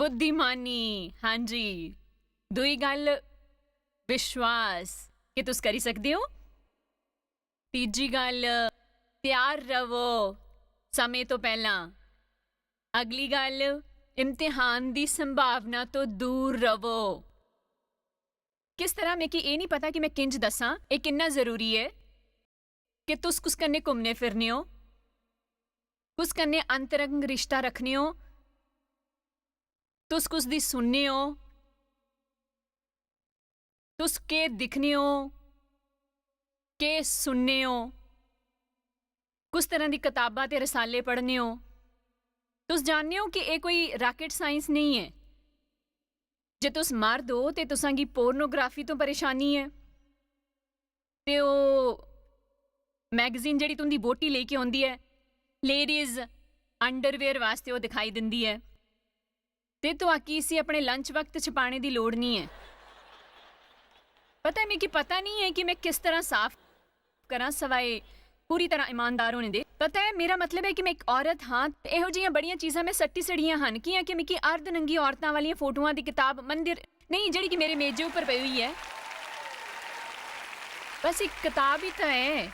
बुद्धिमानी। हाँ जी। दूई गल विश्वास कि तुस करी सकदे हो। तीजी गल तैयार रवो समय तो पहला। अगली गल इम्तिहान दी संभावना तो दूर रवो। किस तरह मिगी ये नहीं पता कि मैं किंज दसां ये किन्ना जरूरी है कि तुस कुस कन्नै घूमने फिरने हो, कुस कन्नै अंतरंग रिश्ता रखने हो, तुस कुस दी सुनने हो, तुस के दिखने हो, के सुनने हो, कुस तरह दी किताबां ते रसाले पढ़ने हो। तुस जानने हो कि ये कोई रॉकेट साइंस नहीं है। जे तुस मर्द हो ते तुसां गी पोर्नोग्राफी तो परेशानी है ते ओह् मैगजीन जेह्ड़ी तुंदी बोटी लेके आउंदी है लेडीज अंडरवेयर वास्ते ओह् दिखाई दिंदी है ते तुआकी इसी अपने लंच वक्त च पाने दी लोड़ नहीं है। पता है मिगी पता नहीं है कि मैं किस तरह साफ करां सवाए पूरी तरह ईमानदार होने दे। पता है मेरा मतलब है कि मैं एक औरत हाँ ते इहो जिहियां बड़ियां चीज़ां मैं सट्टी सड़ियां हन कियां कि मिगी अर्ध नंगी औरतां वालियां फोटोआं दी किताब मंदिर नहीं जेह्ड़ी कि मेरे मेजे उप्पर पई हुई है बस एक किताब ही तो है।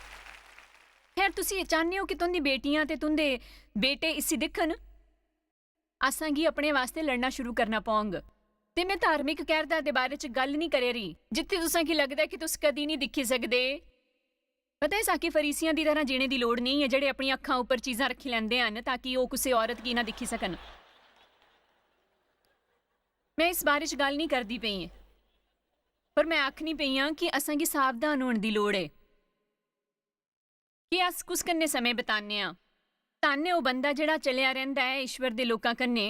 खैर तुसी चाहते हो कि तुंदी बेटियां ते तुंदे बेटे इसी दिक्खन। असां गी अपने वास्ते लड़ना शुरू करना पौंग ते मैं धार्मिक कैरदा दे बारे च गल नहीं करे रही जित्थे तुसां गी लगदा है कि तुस कदी नहीं दिक्खी सकदे। पता है साकी फरीसियां दी तरह जीने दी लोड़ नहीं है जेह्ड़े अपनी अक्खां उपर चीज़ां रखी लैंदे हन ताकि ओह् कुसै औरत गी ना दिक्खी सकन। मैं इस बारे च गल नहीं करदी पई आं पर मैं आखनी पई आं कि असां गी सावधान होने दी लोड़ है कि अस कुस कन्नै समय बिताने आं। धन ओह् बंदा जेह्ड़ा चलिया रैंह्दा है ईश्वर दे लोकां कन्नै,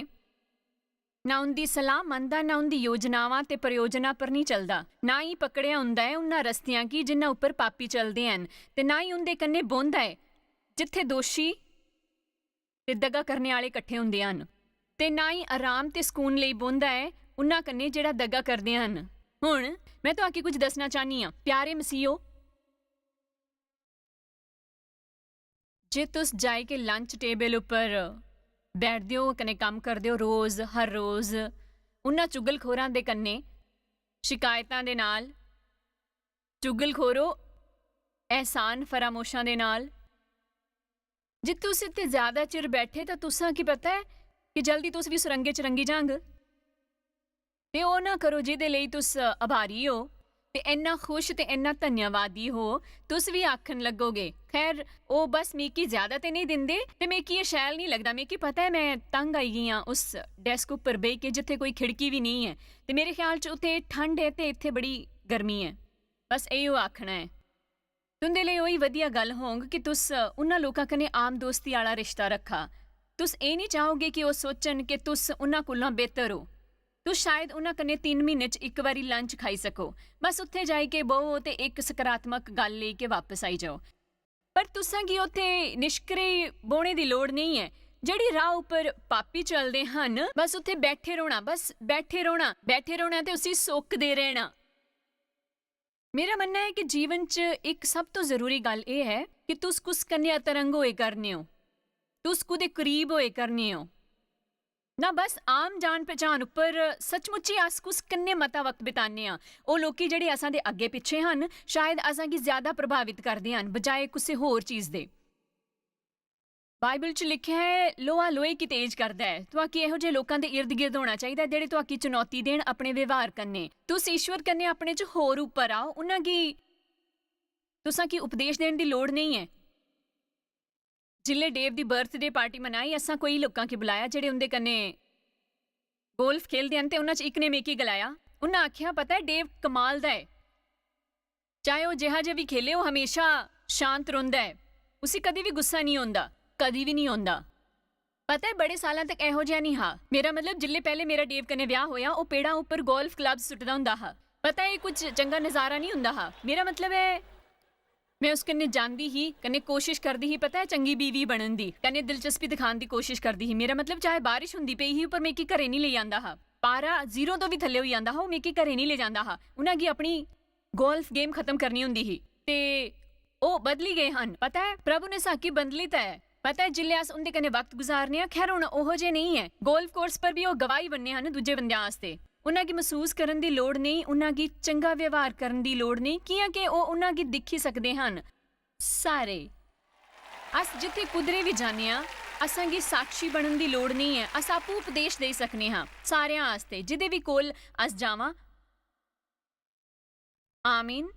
ना उंदी सलाह मनदा ना उंदी योजनावां ते प्रयोजना पर नहीं चलदा, ना ही पकड़िया हुंदा है उन्हां रस्तियां गी जिन्हां उपर पापी चलदे हन ते ना ही उंदे कन्नै बौंह्दा है जित्थे दोषी ते दगा करने आले कट्ठे हुंदे हन ते ना ही आराम ते सकून लेई बौंह्दा है उन्हां कन्नै जेह्ड़ा दगा करदे हन। हुण मैं तुहाकी कुछ दसना चाहनी आं प्यारे मसीहो, जे तुस जाई के लंच टेबल उपर बैठदे हो कन्नै कम्म करदे हो रोज़ हर रोज़ उन्हां चुगलखोरां दे कन्नै शिकायतां दे नाल, चुगलखोरो एहसान फरामोशां दे नाल, जे तुस इत्थे ज़्यादा चिर बैठे तां तुसां की पता है कि जल्दी तुस भी सुरंगे च रंगी जांग ते ओह् ना करो जिहदे लेई तुस आभारी हो ते इन्ना खुश ते इन्ना धन्यवादी हो तुस भी आखन लगोगे खैर ओह् बस मिगी ज्यादा ते नहीं दिंदे ते मिगी ये शैल नहीं लगदा। मिगी पता है मैं तंग आई गई हाँ उस डेस्क उपर बेही के जिथे कोई खिड़की भी नहीं है ते मेरे ख्याल च उत्थे ठंड है ते इत्थे बड़ी गर्मी है। बस इहो आखना है तुंदे लेई ओही वधिया गल होंग कि तुस उन्हां लोकां कन्नै आम दोस्ती आला रिश्ता रखा। तुस एह् नहीं चाहोगे कि ओह् सोचन कि तुस उन्हां कोला बेहतर हो। तुस शायद उन्हां कन्नै 3 महीने च एक बारी लंच खाई सको, बस उत्थे जाई के बहो ते एक सकारात्मक गल लेके वापस आई जाओ। पर तुसां गी उत्थे निष्क्रिय बौह्ने दी लोड़ नहीं है। जेह्ड़ी राह उपर पापी चलदे हन बस उत्थे बैठे रौह्ना, बस बैठे रौह्ना ते उसी सोकदे रहना। मेरा मनना है कि जीवन च एक सब तो जरूरी गल एह् है कि तुस कुस कन्नै अतरंग होए करने हो, तुस कुदे करीब होए करने हो ना बस आम जान पहचान उपर। सचमुची अस कुस कन्नै मता वक्त बिताने आं ओह् लोकी जेह्ड़े असां दे अग्गे पिच्छे हन शायद असां गी ज्यादा प्रभावित करदे हन बजाए कुसै होर चीज़ दे। बाइबल च लिखिया है लोहा लोहे की तेज करदा है। तुहाकी इहो जेहे लोकां दे इर्द गिर्द होना चाहिदा जेह्ड़े तुहाकी चुनौती देन अपने व्यवहार कन्नै। तुस ईश्वर कन्नै अपने च होर उप्पर आओ। उन्हां गी तुसां की उपदेश देने दी लोड़ नहीं है। जिल्ले डेव दी बर्थडे पार्टी मनाई असां कोई लोकां की बुलाया जेह्ड़े उंदे कन्नै गोल्फ खेलदे हन ते उन्हां च इक ने मिगी गलाया, उन्हां आख्या पता है डेव कमाल दा है, चाहे ओह् जिहा जे भी खेले ओह् हमेशा शांत रौंह्दा है, उसी कदी भी गुस्सा नहीं होंदा, कदी भी नहीं होंदा। पता है बड़े सालां तक इहो जिहा नहीं हा। मेरा मतलब जिल्ले पैह्ले मेरा डेव कन्नै ब्याह होया ओह् पेड़ां उपर गोल्फ क्लब सुट्टदा हुंदा हा। पता है कुछ चंगा नज़ारा नहीं हुंदा हा। मेरा मतलब है मैं उस कन्नै जांदी ही कन्नै कोशिश करदी ही पता है चंगी बीवी बनन दी कन्नै दिलचस्पी दिखाने दी कोशिश करदी ही। मेरा मतलब चाहे बारिश हुंदी पेई ही पर मिगी घरे नहीं लेई आंदा हा, पारा 0 तो भी थल्ले होई आंदा हा ओह् मिगी घरे नहीं ले जांदा हा। उन्हां गी अपनी गोल्फ गेम खत्म करनी हुंदी ही ते ओह् बदली गए हन। पता है प्रभु ने साकी बदली है पता है जिल्ले अस उंदे कन्नै वक्त गुजारने आ खैर हुण ओहो जे नहीं है गोल्फ कोर्स पर भी ओह गवाही बनने हन दूजे बंदियां आस्ते उन्हां गी महसूस करन दी लोड़ नहीं उन्हां गी चंगा व्यवहार करन दी लोड़ नहीं कियां ओह उन्हां गी दिखी सकदे हन सारे अस जिथे कुदरे भी जाने आ असां गी साक्षी बनन दी लोड़ नहीं है अस आपू उपदेश दे सकने हां सारेयां आस्ते जिदे भी कोल अस जावां आमीन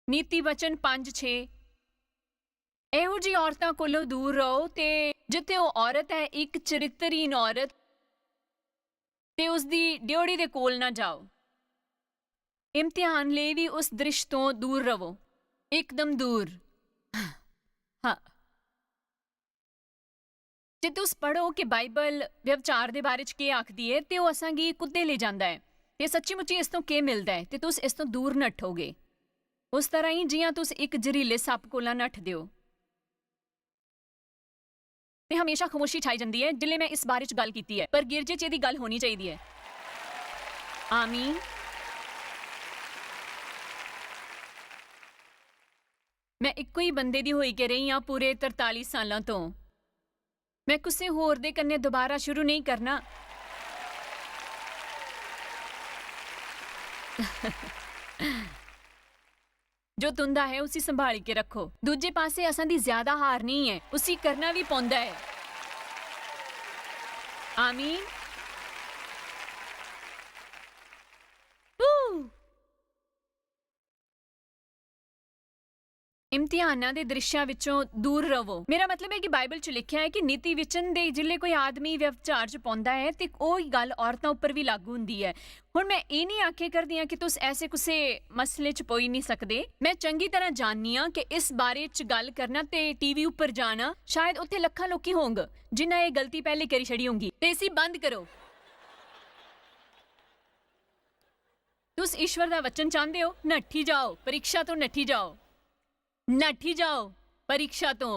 नीति वचन 5-6 ਇਹੋ ਜਿਹੀ ਔਰਤਾਂ ਕੋਲੋਂ ਦੂਰ ਰਹੋ ਤੇ ਜਿੱਥੇ ਉਹ ਔਰਤ ਹੈ ਇੱਕ ਚਰਿੱਤਰਹੀਨ ਔਰਤ ਤੇ ਉਸ ਦੀ ਡਿਓੜੀ ਦੇ ਕੋਲ ਨਾ ਜਾਓ ਇਮਤਿਹਾਨ ਲਈ ਵੀ ਉਸ ਦ੍ਰਿਸ਼ ਤੋਂ ਦੂਰ ਰਹੋ ਇੱਕਦਮ ਦੂਰ ਹਾਂ ਜੇ ਤੁਸੀਂ ਪੜ੍ਹੋ ਕਿ ਬਾਈਬਲ ਵਿਵਚਾਰ ਦੇ ਬਾਰੇ ਚ ਕੀ ਆਖਦੀ ਹੈ ਤੇ ਉਹ ਅਸਾਂਗੀ ਕੁੱਤੇ ਲੈ ਜਾਂਦਾ ਹੈ ਤੇ ਸੱਚੀ ਮੁੱਚੀ ਇਸ ਤੋਂ ਕੀ ਮਿਲਦਾ ਹੈ ਤੇ ਤੁਸੀਂ ਇਸ ਤੋਂ ਦੂਰ ਨੱਠੋਗੇ ਉਸ ਤਰ੍ਹਾਂ ਹੀ ਜਿਵੇਂ ਤੁਸੀਂ ਇੱਕ ਜ਼ਹਿਰੀਲੇ ਸੱਪ ਕੋਲੋਂ ਨੱਠਦੇ ਹੋ ਤੇ ਹਮੇਸ਼ਾ ਖਾਮੋਸ਼ੀ ਛਾਈ ਜਾਂਦੀ ਹੈ ਜਿੱਲੇ ਮੈਂ ਇਸ ਬਾਰੇ ਚ ਗੱਲ ਕੀਤੀ ਹੈ ਪਰ ਗਿਰਜੇ ਚ ਇਹਦੀ ਗੱਲ ਹੋਣੀ ਚਾਹੀਦੀ ਹੈ ਆਮੀਨ ਮੈਂ ਇੱਕੋ ਹੀ ਬੰਦੇ ਦੀ ਹੋਈ ਕੇ ਰਹੀ ਹਾਂ ਪੂਰੇ 43 ਸਾਲਾਂ ਤੋਂ ਮੈਂ ਕਿਸੇ ਹੋਰ ਦੇ ਕੰਨੇ ਦੁਬਾਰਾ ਸ਼ੁਰੂ ਨਹੀਂ ਕਰਨਾ जो तुंदा है उसी संभाल के रखो दूजे पासे असां दी ज्यादा हार नहीं है उसी करना भी पौंदा है आमीन ਇਮਤਿਹਾਨਾਂ ਦੇ ਦ੍ਰਿਸ਼ਾਂ ਵਿੱਚੋਂ ਦੂਰ ਰਹੋ ਮੇਰਾ ਮਤਲਬ ਹੈ ਕਿ ਬਾਈਬਲ 'ਚ ਲਿਖਿਆ ਹੈ ਕਿ ਨੀਤੀ ਵਿਚਨ ਦੇ ਜਿੱਲੇ ਕੋਈ ਆਦਮੀ ਵਿਵਚਾਰ 'ਚ ਪਾਉਂਦਾ ਹੈ ਤੇ ਉਹ ਹੀ ਗੱਲ ਔਰਤਾਂ ਉੱਪਰ ਵੀ ਲਾਗੂ ਹੁੰਦੀ ਹੈ ਹੁਣ ਮੈਂ ਇਹ ਨਹੀਂ ਆਖੇ ਕਰਦੀ ਹਾਂ ਕਿ ਤੁਸੀਂ ਐਸੇ ਕਿਸੇ ਮਸਲੇ 'ਚ ਪੋਈ ਨਹੀਂ ਸਕਦੇ ਮੈਂ ਚੰਗੀ ਤਰ੍ਹਾਂ ਜਾਣਨੀ ਹਾਂ ਕਿ ਇਸ ਬਾਰੇ 'ਚ ਗੱਲ ਕਰਨਾ ਤੇ ਟੀਵੀ ਉੱਪਰ ਜਾਣਾ ਸ਼ਾਇਦ ਉੱਥੇ ਲੱਖਾਂ ਲੋਕੀ ਹੋਣਗੇ ਜਿਨ੍ਹਾਂ ਇਹ ਗਲਤੀ ਪਹਿਲੇ ਕਰੀ ਛੜੀ ਹੋਊਗੀ ਤੇ ਇਸੇ ਬੰਦ ਕਰੋ ਤੁਸੀਂ ਈਸ਼ਵਰ ਦਾ ਵਚਨ ਚਾਹੁੰਦੇ ਹੋ ਨੱਠੀ ਜਾਓ ਪ੍ਰੀਖਿਆ ਤੋਂ ਨੱਠੀ ਜਾਓ नठी जाओ परीक्षा तो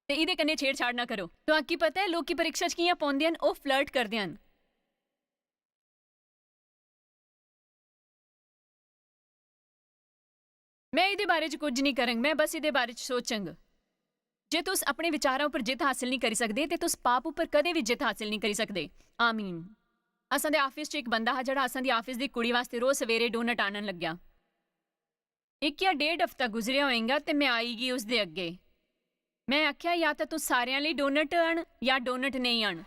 ते इहदे कन्ने छेड़छाड़ ना करो तो आकी पता है लोग की परीक्षा च कियां पाउंदे हन ओह फ्लर्ट करदे हन मैं इहदे बारे च कुछ नहीं करांग मैं बस इहदे बारे च सोचांग जे तुस अपने विचारां उपर जित हासिल नहीं करी सकदे ते तुस पाप उपर कदे भी जित हासिल नहीं करी सकदे आमीन असां दे आफिस च एक बंदा हा जिहड़ा असां दी आफिस दी कुड़ी वास्ते रोज सवेरे डोनट आनन लग्या एक या 1.5 हफ्ता गुजरिया होएगा ते मैं आईगी उसदे अगे मैं आख्या या तो तू सारियां लिए डोनट आण या डोनट नहीं आण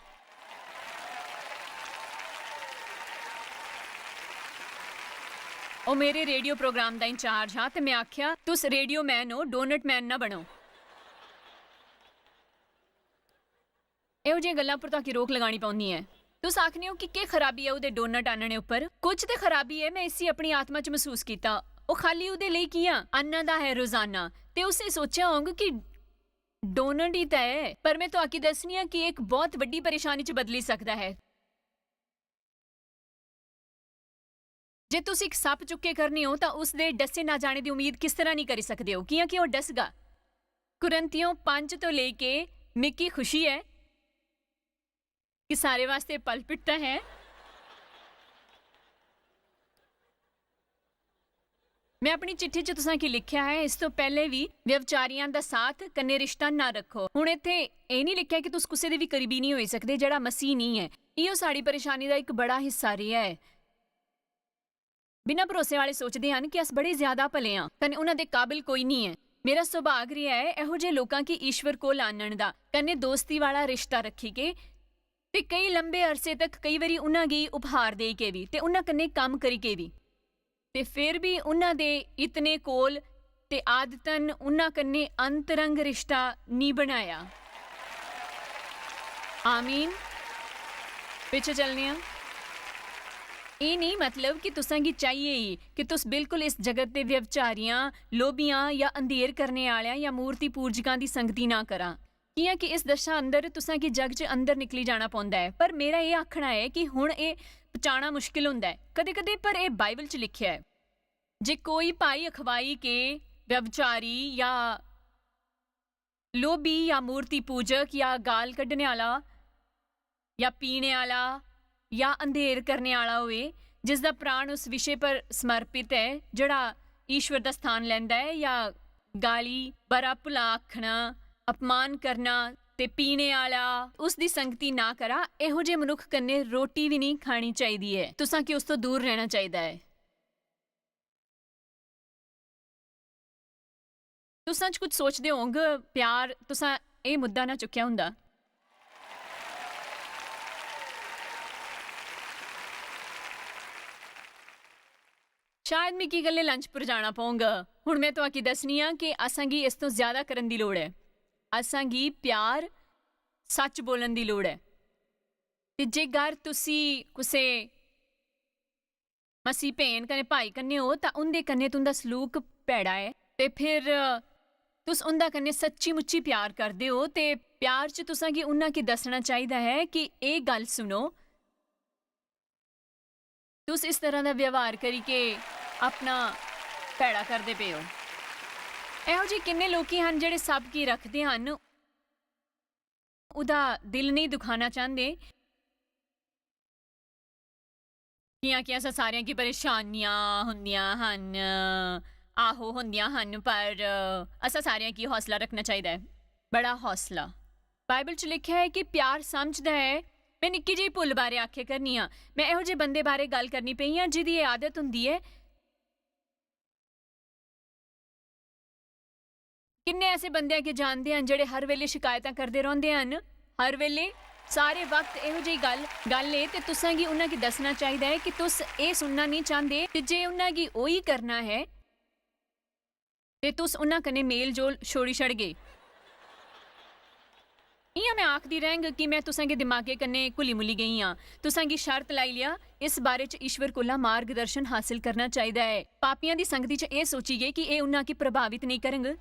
ओ मेरे रेडियो प्रोग्राम दा इंचार्ज हाँ ते मैं आख्या तुस रेडियो मैन हो डोनट मैन ना बनो ਇਹੋ ਜਿਹੀਆਂ ਗੱਲਾਂ पर ताकि रोक लगानी पौंदी है तुस आखने हो कि के खराबी है ਉਹਦੇ डोनट आनने उपर कुछ ते खराबी है मैं इसी अपनी आत्मा च महसूस कीता ਉਹ ਖਾਲੀ ਉਹਦੇ ਲਈ ਕੀ ਆ ਅੰਨਾ ਦਾ ਹੈ ਰੋਜ਼ਾਨਾ ਤੇ ਉਸੇ ਸੋਚਿਆ ਹੋਊਗਾ ਕਿ ਡੋਨਟ ਹੀ ਤਾਂ ਹੈ ਪਰ ਮੈਂ ਤੁਹਾਨੂੰ ਦੱਸਣੀ ਆ ਕਿ ਇੱਕ ਬਹੁਤ ਵੱਡੀ ਪਰੇਸ਼ਾਨੀ ਚ ਬਦਲੀ ਸਕਦਾ ਹੈ ਜੇ ਤੁਸੀਂ ਇੱਕ ਸੱਪ ਚੁੱਕੇ ਕਰਨੀ ਹੋ ਤਾਂ ਉਸ ਦੇ ਡਸੇ ਨਾ ਜਾਣੇ ਦੀ ਉਮੀਦ ਕਿਸ ਤਰ੍ਹਾਂ ਨਹੀਂ ਕਰ ਸਕਦੇ ਹੋ ਕਿਉਂਕਿ ਉਹ ਡਸਗਾ ਕੁਰੰਥੀਓ 5 ਤੋਂ ਲੈ ਕੇ ਮਿੱਕੀ ਖੁਸ਼ੀ ਹੈ ਕਿ ਸਾਰੇ ਵਾਸਤੇ ਪਲਪਿਟ ਤਾਂ ਹੈ मैं अपनी चिट्ठी च तुसां की लिखिया है इस तो पहले भी व्यवचारियां दा साथ कन्ने रिश्ता ना रखो हुण इत्थे ਇਹ नहीं लिखिया कि तुस किसी दे भी करीबी नहीं होई सकदे जेड़ा मसीह नहीं है इहो साड़ी परेशानी दा एक बड़ा हिस्सा रहा है बिना भरोसे वाले सोचते हैं कि अस बड़े ज्यादा भले हाँ कन्ने उन्हां दे काबिल कोई नहीं है मेरा सुभाग रहा है इहो जे लोकां की ईश्वर कोल आनण दा कन्ने दोस्ती वाला रिश्ता रखी के ते कई लंबे अरसे तक कई वारी उन्हां गी उपहार दे के भी ते उन्हां कन्ने काम करी के भी ते फिर भी उन्हां दे इतने कोल ते आदतन उन्हां कन्ने अंतरंग रिश्ता नहीं बनाया आमीन पिछे चलने ये नहीं मतलब कि तुसां गी चाहिए ही कि तुस बिल्कुल इस जगत दे व्यवचारियां लोभियां या अंधेर करने आलियां या मूर्ति पूजकां दी संगति ना करा कियां कि इस दशा अंदर तुसां गी जग च अंदर निकली जाना पौंदा है पर मेरा ये आखना है कि हुण ये पहुँचाना मुश्किल होंदा है कदे कदे पर यह बाइबल च लिखिया है जे कोई भाई अखवाई के व्यवचारी या लोभी या मूर्ति पूजक या गाल कड्ढने वाला या पीने वाला या अंधेर करने वाला होए जिसका प्राण उस विषय पर समर्पित है जड़ा ईश्वर का स्थान लैंदा है या ਗਾਲੀ, ਬੜਾ ਭੁਲਾ ਆਖਣਾ, ਅਪਮਾਨ ਕਰਨਾ ਤੇ ਪੀਣੇ ਵਾਲਾ ਉਸ ਦੀ ਸੰਗਤੀ ਨਾ ਕਰਾ। ਇਹੋ ਜਿਹੇ ਮਨੁੱਖ ਕੰਨੇ ਰੋਟੀ ਵੀ ਨਹੀਂ ਖਾਣੀ ਚਾਹੀਦੀ ਹੈ। ਤੁਸਾਂ ਕਿ ਉਸ ਤੋਂ ਦੂਰ ਰਹਿਣਾ ਚਾਹੀਦਾ ਹੈ। ਤੁਸਾਂ 'ਚ ਕੁਝ ਸੋਚਦੇ ਹੋਗੇ ਪਿਆਰ ਤੁਸਾਂ ਇਹ ਮੁੱਦਾ ਨਾ ਚੁੱਕਿਆ ਹੁੰਦਾ। ਸ਼ਾਇਦ ਮੈਂ ਕੀ ਗੱਲੇ ਲੰਚ ਪਰ ਜਾਣਾ ਪਊਂਗਾ। ਹੁਣ ਮੈਂ ਤੁਹਾਨੂੰ ਦੱਸਣੀ ਆ ਕਿ ਅਸਾਂਗੀ ਇਸ ਤੋਂ ਜ਼ਿਆਦਾ ਕਰਨ ਦੀ ਲੋੜ ਹੈ। ਅਸਾਂਗੀ ਪਿਆਰ ਸੱਚ ਬੋਲਣ ਦੀ ਲੋੜ ਹੈ। ਤੇ ਜੇਕਰ ਤੁਸੀਂ ਕਿਸੇ ਮਸੀਹ ਭੈਣ ਕਨੇ ਭਾਈ ਕੰਨੇ ਹੋ ਤਾਂ ਉਹਦੇ ਕੰਨੇ ਤੁੰਦਾ ਸਲੂਕ ਭੈੜਾ ਹੈ ਤੇ ਫਿਰ ਤੁਸ ਉਹਦਾ ਕੰਨੇ ਸੱਚੀ ਮੁੱਚੀ ਪਿਆਰ ਕਰਦੇ ਹੋ ਤੇ ਪਿਆਰ 'ਚ ਤੁਸਾਂ ਕੀ ਉਹਨਾਂ ਕੀ ਦੱਸਣਾ ਚਾਹੀਦਾ ਹੈ ਕਿ ਇਹ ਗੱਲ ਸੁਣੋ, ਤੁਸ ਇਸ ਤਰ੍ਹਾਂ ਦਾ ਵਿਵਹਾਰ ਕਰੀ ਕੇ ਆਪਣਾ ਭੈੜਾ ਕਰਦੇ ਪਏ ਹੋ। ਇਹੋ ਜਿਹੇ ਕਿੰਨੇ ਲੋਕੀ ਹਨ ਜਿਹੜੇ ਸਭ ਕੀ ਰੱਖਦੇ ਹਨ, ਉਹਦਾ ਦਿਲ ਨਹੀਂ ਦੁਖਾਣਾ ਚਾਹੁੰਦੇ ਕਿ ਅਸਾਂ ਸਾਰਿਆਂ ਕੀ ਪਰੇਸ਼ਾਨੀਆਂ ਹੁੰਦੀਆਂ ਹਨ। ਆਹੋ ਹੁੰਦੀਆਂ ਹਨ, ਪਰ ਅਸਾਂ ਸਾਰਿਆਂ ਕੀ ਹੌਸਲਾ ਰੱਖਣਾ ਚਾਹੀਦਾ ਹੈ, ਬੜਾ ਹੌਸਲਾ। ਬਾਈਬਲ 'ਚ ਲਿਖਿਆ ਹੈ ਕਿ ਪਿਆਰ ਸਮਝਦਾ ਹੈ। ਮੈਂ ਨਿੱਕੀ ਜਿਹੀ ਭੁੱਲ ਬਾਰੇ ਆਖੇ ਕਰਨੀ ਆ। ਮੈਂ ਇਹੋ ਜਿਹੇ ਬੰਦੇ ਬਾਰੇ ਗੱਲ ਕਰਨੀ ਪਈ ਹਾਂ ਜਿਹਦੀ ਇਹ ਆਦਤ ਹੁੰਦੀ ਹੈ। ਕਿੰਨੇ ਐਸੇ ਬੰਦੇ ਆ ਕਿ ਜਾਣਦੇ ਹਨ ਜਿਹੜੇ ਹਰ ਵੇਲੇ ਸ਼ਿਕਾਇਤਾਂ ਕਰਦੇ ਰਹਿੰਦੇ ਹਨ, ਹਰ ਵੇਲੇ ਸਾਰੇ ਵਕਤ ਇਹੋ ਜਿਹੀ ਗੱਲ ਏ ਤੇ ਤੁਸਾਂ ਕੀ ਉਹਨਾਂ ਕੀ ਦੱਸਣਾ ਚਾਹੀਦਾ ਹੈ ਕਿ ਤੁਸ ਇਹ ਸੁਣਨਾ ਨਹੀਂ ਚਾਹੁੰਦੇ ਤੇ ਜੇ ਉਹਨਾਂ ਕੀ ਉਹੀ ਕਰਨਾ ਹੈ ਤੇ ਤੁਸ ਉਹਨਾਂ ਕਨੇ ਮੇਲ ਜੋਲ ਛੋੜੀ ਛੜ ਗਏ। इयां मैं आखदी रहेंग कि मैं तुसां के दिमागे कन्ने घुली मुली गई हाँ। तुसां की शर्त लाई लिया इस बारे च ईश्वर कोला मार्गदर्शन हासिल करना चाहिए है। पापियां दी संगति च ये सोची गई कि ये उन्हां की प्रभावित नहीं करेंगे।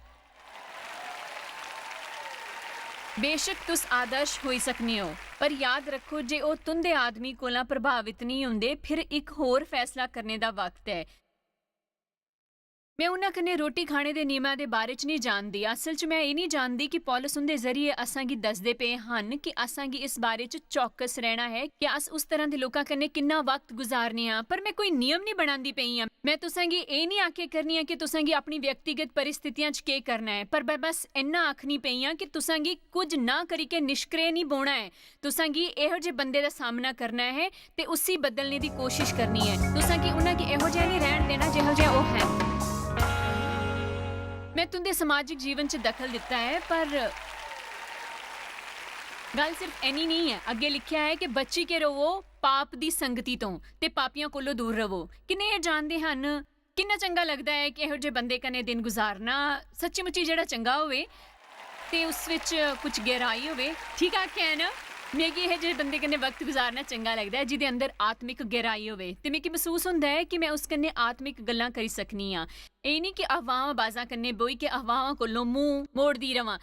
बेशक तुस आदर्श होई सकने हो, पर याद रखो जे ओ तुंदे आदमी कोला प्रभावित नहीं हुंदे फिर एक होर फैसला करने दा वक्त है। मैं उन्हां कन्ने रोटी खाने दे नियमां दे बारे च नहीं जानदी। असल च मैं ये नहीं जानदी कि पौलुस उंदे जरिए असां गी दसदे पे हन कि असां गी इस बारे च चौकस रहना है कि अस उस तरह दे लोकां कन्ने किन्ना वक्त गुजारने आ। पर मैं कोई नियम नहीं बनांदी पई आ। मैं तुसां गी ये नहीं आखे करनी आ कि तुसां गी अपनी व्यक्तिगत परिस्थितियां च केह् करना है, पर मैं बस इन्ना आखनी पई आ कि तुसां गी कुछ ना करी के निष्क्रिय नहीं बौना है। तुसां गी इहो जे बंदे दा सामना करना है ते उसी बदलने दी कोशिश करनी है। तुसां गी उन्हां गी इहो जिहा नहीं रहण देना जिहो जिहा ओह है। मैं तुंदे समाजिक जीवन च दखल दिता है, पर गल सिर्फ इन्नी नहीं है। अगे लिखिया है कि बची के रहो पाप दी संगति तो ते पापियां कोलों दूर रहो। किन्ने ये जानदे हन किन्ना चंगा लगदा है कि इहो जे बंदे कन्ने दिन गुजारना सच्ची मुच्ची जेड़ा चंगा होवे ते उस विच कुछ गहराई होवे। ठीक आख्या है ना। मिगी यह जे बंदे कन्ने वक्त गुजारना चंगा लगदा है जिहदे अंदर आत्मिक गहराई होवे ते मिगी महसूस हुंदा है कि मैं उस कन्ने आत्मिक गल्लां करी सकनी आ। ਇਹ ਨਹੀਂ ਕਿ ਅਹਵਾਵਾਂ ਬਾਜ਼ਾਂ ਕੰਨੇ ਬੋਈ ਕਿ ਅਹਵਾਵਾਂ ਕੋਲੋਂ ਮੂੰਹ ਮੋੜਦੀ ਰਵਾਂ।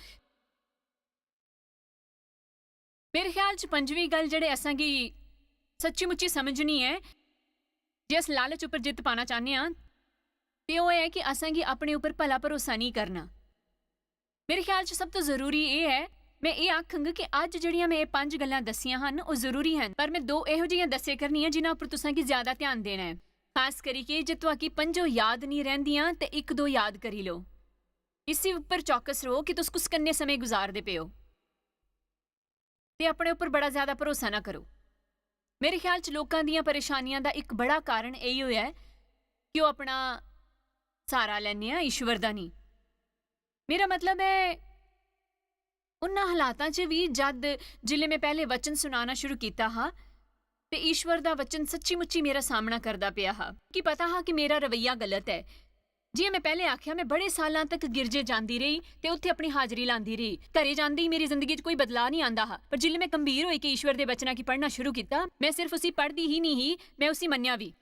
ਮੇਰੇ ਖਿਆਲ 'ਚ ਪੰਜਵੀਂ ਗੱਲ ਜਿਹੜੇ ਅਸਾਂ ਕੀ ਸੱਚੀ ਮੁੱਚੀ ਸਮਝਣੀ ਹੈ ਜੇ ਅਸ ਲਾਲਚ ਉੱਪਰ ਜਿੱਤ ਪਾਣਾ ਚਾਹੁੰਦੇ ਹਾਂ ਤੇ ਉਹ ਹੈ ਕਿ ਅਸਾਂ ਕੀ ਆਪਣੇ ਉੱਪਰ ਭਲਾ ਭਰੋਸਾ ਨਹੀਂ ਕਰਨਾ। ਮੇਰੇ ਖਿਆਲ 'ਚ ਸਭ ਤੋਂ ਜ਼ਰੂਰੀ ਇਹ ਹੈ, ਮੈਂ ਇਹ ਆਖਾਂਗਾ ਕਿ ਅੱਜ ਜਿਹੜੀਆਂ ਮੈਂ ਇਹ 5 ਗੱਲਾਂ ਦੱਸੀਆਂ ਹਨ ਉਹ ਜ਼ਰੂਰੀ ਹਨ, ਪਰ ਮੈਂ 2 ਇਹੋ ਜਿਹੀਆਂ ਦੱਸੇ ਕਰਨੀਆਂ ਜਿਨ੍ਹਾਂ ਉੱਪਰ ਤੁਸਾਂ ਕੀ ਜ਼ਿਆਦਾ ਧਿਆਨ ਦੇਣਾ ਹੈ। खास करिके जे तुहाकी 5 याद नहीं रहिंदियां ते 1-2 याद करी लो। इसी उपर चौकस रहो कि तुस कुछ कन्ने समय गुजारदे पे हो ते अपने उपर बड़ा ज्यादा भरोसा ना करो। मेरे ख्याल च लोकां दियां परेशानियां दा एक बड़ा कारण यही होया है कि वो अपना सहारा लैंदे आ ईश्वर दा नहीं। मेरा मतलब है उन्हां हालातां च भी जद जिले मैं पहले वचन सुनाना शुरू कीता हा ਤੇ ਈਸ਼ਵਰ ਦਾ ਵਚਨ ਸੱਚੀ ਮੁੱਚੀ ਮੇਰਾ ਸਾਹਮਣਾ ਕਰਦਾ ਪਿਆ ਹਾਂ ਕਿ ਪਤਾ ਹਾਂ ਕਿ ਮੇਰਾ ਰਵੱਈਆ ਗਲਤ ਹੈ। ਜਿਵੇਂ ਮੈਂ ਪਹਿਲੇ ਆਖਿਆ ਮੈਂ ਬੜੇ ਸਾਲਾਂ ਤੱਕ ਗਿਰਜੇ ਜਾਂਦੀ ਰਹੀ ਤੇ ਉੱਥੇ ਆਪਣੀ ਹਾਜ਼ਰੀ ਲਾਉਂਦੀ ਰਹੀ। ਘਰੇ ਜਾਂਦੀ ਹੀ ਮੇਰੀ ਜ਼ਿੰਦਗੀ 'ਚ ਕੋਈ ਬਦਲਾਅ ਨਹੀਂ ਆਂਦਾ ਹਾਂ, ਪਰ ਜਿੱਲੇ ਮੈਂ ਗੰਭੀਰ ਹੋਈ ਕਿ ਈਸ਼ਵਰ ਦੇ ਵਚਨਾਂ ਕੀ ਪੜ੍ਹਨਾ ਸ਼ੁਰੂ ਕੀਤਾ, ਮੈਂ ਸਿਰਫ ਉਸੇ ਪੜ੍ਹਦੀ ਹੀ ਨਹੀਂ ਮੈਂ ਉਸੇ ਮੰਨਿਆ ਵੀ।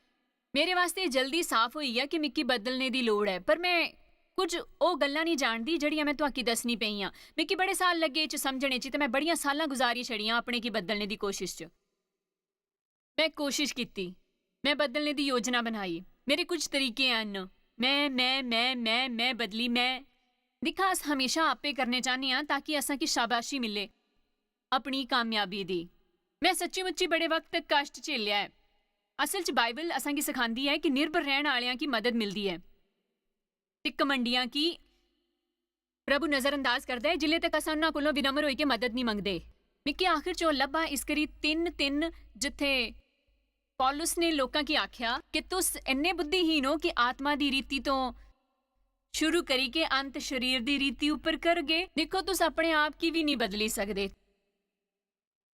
ਮੇਰੇ ਵਾਸਤੇ ਜਲਦੀ ਸਾਫ਼ ਹੋਈ ਹੈ ਕਿ ਮਿੱਕੀ ਬਦਲਣੇ ਦੀ ਲੋੜ ਹੈ, ਪਰ ਮੈਂ ਕੁਝ ਉਹ ਗੱਲਾਂ ਨਹੀਂ ਜਾਣਦੀ ਜਿਹੜੀਆਂ ਮੈਂ ਤੁਹਾਨੂੰ ਦੱਸਣੀ ਪਈ ਹਾਂ। ਮਿੱਕੀ ਬੜੇ ਸਾਲ ਲੱਗੇ ਇਹ 'ਚ ਸਮਝਣੇ 'ਚ ਤੇ ਮੈਂ ਬੜੀਆਂ ਸਾਲਾਂ ਗੁਜ਼ਾਰੀ ਛੜੀਆਂ ਆਪਣੇ ਕੀ ਬਦਲਣੇ ਦੀ ਕੋਸ਼ਿਸ਼ 'ਚ। मैं कोशिश की, मैं बदलने की योजना बनाई, मेरे कुछ तरीके हैं। मैं बदली। मैं दिखा अस हमेशा आपे करने चाहते हैं ताकि असा की शाबाशी मिले अपनी कामयाबी दी। मैं सच्ची मुच्ची बड़े वक्त तक कष्ट झेलिया है। असल च बाइबल असा की सिखाती है कि निर्भर रहने वालियां की मदद मिलती है ते घमंडियां की ਪ੍ਰਭੂ ਨਜ਼ਰਅੰਦਾਜ਼ ਕਰਦਾ ਹੈ ਜਿਲੇ ਤੱਕ ਅਸਾਂ ਉਹਨਾਂ ਕੋਲੋਂ ਵਿਨਮਰ ਹੋਈ ਕੇ ਮਦਦ ਨਹੀਂ ਮੰਗਦੇ। ਮਿੱਕੀ ਆਖਿਰ ਚੋਂ ਲੱਭਾ ਇਸ ਕਰੀ 3 ਜਿੱਥੇ ਪੌਲੁਸ ਨੇ ਲੋਕਾਂ ਕੀ ਆਖਿਆ ਕਿ ਤੁਸ ਇੰਨੇ ਬੁੱਧੀਹੀਨ ਹੋ ਕਿ ਆਤਮਾ ਦੀ ਰੀਤੀ ਤੋਂ ਸ਼ੁਰੂ ਕਰੀ ਕੇ ਅੰਤ ਸਰੀਰ ਦੀ ਰੀਤੀ ਉੱਪਰ ਕਰਗੇ। ਦੇਖੋ ਤੁਸ ਆਪਣੇ ਆਪ ਕੀ ਵੀ ਨਹੀਂ ਬਦਲੀ ਸਕਦੇ।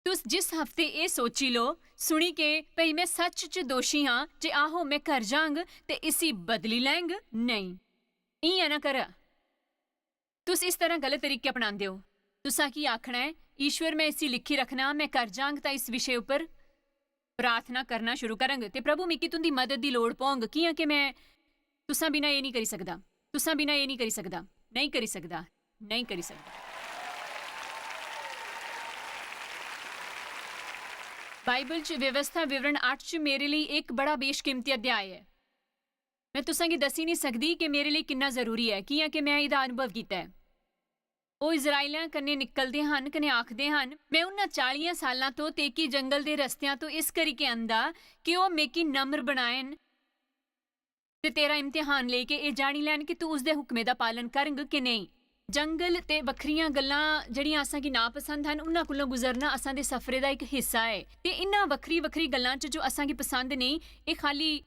ਤੁਸ ਜਿਸ ਹਫਤੇ ਇਹ ਸੋਚੀ ਲੋ ਸੁਣੀ ਕੇ ਭਈ ਮੈਂ ਸੱਚ 'ਚ ਦੋਸ਼ੀ ਹਾਂ, ਜੇ ਆਹੋ ਮੈਂ ਘਰ ਜਾਂਗ ਤੇ ਇਸੀ ਬਦਲੀ ਲੈਂਗ, ਨਹੀਂ ਇਹ ਨਾ ਕਰ। ਤੁਸ ਇਸ ਤਰ੍ਹਾਂ ਗਲਤ ਤਰੀਕੇ ਅਪਣਾਉਂਦੇ ਹੋ। ਤੁਸਾਂ ਕੀ ਆਖਣਾ ਹੈ, ਈਸ਼ਵਰ ਮੈਂ ਇਸੀ ਲਿਖੀ ਰੱਖਣਾ, ਮੈਂ ਘਰ ਜਾਂਗ ਤਾਂ ਇਸ ਵਿਸ਼ੇ ਉੱਪਰ ਪ੍ਰਾਰਥਨਾ ਕਰਨਾ ਸ਼ੁਰੂ ਕਰਾਂਗੇ ਤੇ ਪ੍ਰਭੂ ਮਿੱਕੀ ਤੁੰਦੀ ਮਦਦ ਦੀ ਲੋੜ ਪਾਉਂਗ ਕੀ ਕਿ ਮੈਂ ਤੁਸਾਂ ਬਿਨਾਂ ਇਹ ਨਹੀਂ ਕਰੀ ਸਕਦਾ, ਤੁਸਾਂ ਬਿਨਾਂ ਇਹ ਨਹੀਂ ਕਰੀ ਸਕਦਾ, ਨਹੀਂ ਕਰੀ ਸਕਦਾ, ਨਹੀਂ ਕਰੀ ਸਕਦਾ। ਬਾਈਬਲ 'ਚ ਵਿਵਸਥਾ ਵਿਵਰਣ 8 'ਚ ਮੇਰੇ ਲਈ ਇੱਕ ਬੜਾ ਬੇਸ਼ਕੀਮਤੀ ਅਧਿਆਇ ਹੈ। ਮੈਂ ਤੁਸਾਂ ਕੀ ਦੱਸੀ ਨਹੀਂ ਸਕਦੀ ਕਿ ਮੇਰੇ ਲਈ ਕਿੰਨਾ ਜ਼ਰੂਰੀ ਹੈ ਕਿ ਮੈਂ ਇਹਦਾ ਅਨੁਭਵ ਕੀਤਾ ਹੈ। ਉਹ ਇਜ਼ਰਾਈਲਿਆਂ ਕੰਨੇ ਨਿਕਲਦੇ ਹਨ ਕਨੇ ਆਖਦੇ ਹਨ ਮੈਂ ਉਹਨਾਂ 40 ਸਾਲਾਂ ਤੋਂ ਤੇਕੀ ਜੰਗਲ ਦੇ ਰਸਤਿਆਂ ਤੋਂ ਇਸ ਕਰਕੇ ਆਂਦਾ ਕਿ ਉਹ ਮੇਕੀ ਨਮਰ ਬਣਾਇਨ ਤੇ ਤੇਰਾ ਇਮਤਿਹਾਨ ਲੈ ਕੇ ਇਹ ਜਾਣੀ ਲੈਣ ਕਿ ਤੂੰ ਉਸਦੇ ਹੁਕਮੇ ਦਾ ਪਾਲਨ ਕਰੇਂਗ ਕਿ ਨਹੀਂ। ਜੰਗਲ ਤੇ ਵੱਖਰੀਆਂ ਗੱਲਾਂ ਜਿਹੜੀਆਂ ਅਸਾਂ ਕੀ ਨਾਪਸੰਦ ਹਨ ਉਹਨਾਂ ਕੋਲੋਂ ਗੁਜ਼ਰਨਾ ਅਸਾਂ ਦੇ ਸਫ਼ਰੇ ਦਾ ਇੱਕ ਹਿੱਸਾ ਹੈ ਤੇ ਇਹਨਾਂ ਵੱਖਰੀ ਗੱਲਾਂ 'ਚ ਜੋ ਅਸਾਂ ਕੀ ਪਸੰਦ ਨਹੀਂ, ਇਹ ਖਾਲੀ